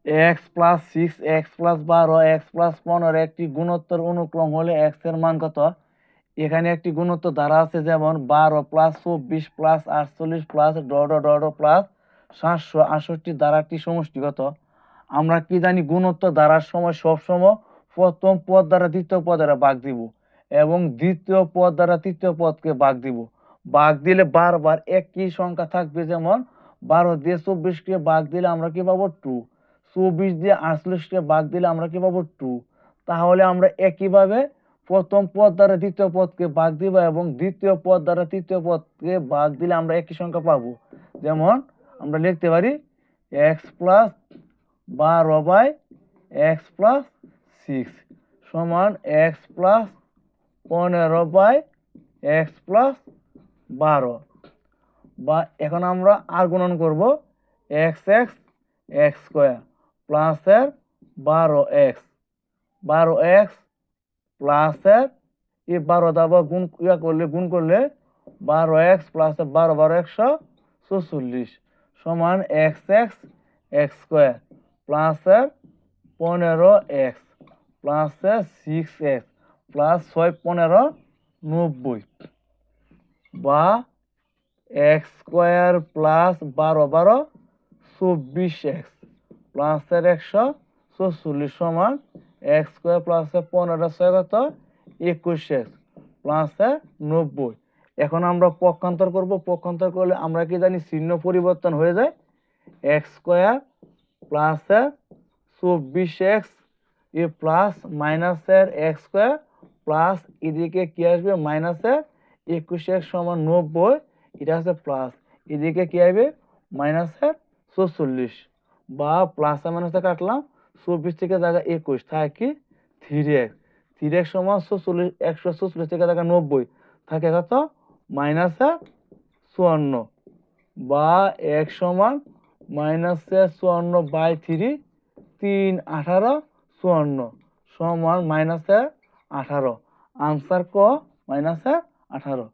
X plus 6 x plus 12 x plus 15 একটি গুণোত্তর অনুক্রম হলে এক্স এর মান কত? এখানে একটি গুণোত্তর ধারা আছে, যেমন 12 plus 24 plus 48 plus dot dot plus 768 ধারাটি সমষ্টিগত। আমরা কি জানি, গুণোত্তর ধারার সময় সবসময় প্রথম পদ দ্বারা দ্বিতীয় পদ দ্বারা ভাগ দিব এবং দ্বিতীয় পদ দ্বারা তৃতীয় পদকে ভাগ দিব। ভাগ দিলে বারবার একই সংখ্যা থাকবে, যেমন 12 দিয়ে 24-কে ভাগ দিলে আমরা কি পাবো? 2। 24 দিয়ে 48-কে ভাগ দিলে আমরা কি পাবো? 2। তাহলে আমরা একইভাবে প্রথম পদ দ্বারা দ্বিতীয় পদকে ভাগ দিব এবং দ্বিতীয় পদ দ্বারা তৃতীয় পদকে ভাগ দিলে আমরা একই সংখ্যা পাবো। যেমন আমরা লিখতে পারি x plus 12 by x plus 6 সমান x plus 15 by x plus 12। বা এখন আমরা আর গুণন করব, এক্স এক্স এক্স স্কোয়ার প্লাসের 12x প্লাসের এই 12 দ্বারা গুণ করলে 12x প্লাস 12 12 144 সমান এক্স এক্স এক্স স্কোয়ার প্লাসের 15x প্লাসের 6x প্লাস 6 15 90 বা এক্স স্কোয়ার প্লাস 12 12 24x প্লাসের 144 সমান এক্স স্কোয়ার প্লাসের 15 6 কত? 21x প্লাসের 90। এখন আমরা পক্ষান্তর করব। পক্ষান্তর করলে আমরা কি জানি, চিহ্ন পরিবর্তন হয়ে যায়। এক্স স্কোয়ার প্লাসের 24x এ প্লাস মাইনাসের এক্স স্কোয়ার প্লাস এদিকে কি আসবে? মাইনাসের 21x সমান 90, এটা হচ্ছে প্লাস, এদিকে কি আসবে? মাইনাসের 44 বা প্লাস মাইনাসে কাটলাম, 24 থেকে জায়গা 21 থাকে কি 3x। 3x সমান 44, 144 থেকে জায়গা 90 থাকে কত? মাইনাসের 54 বা x সমান মাইনাসের 54 বাই 3 3 18 54 সমান মাইনাসের 18। আনসার ক মাইনাসের 18।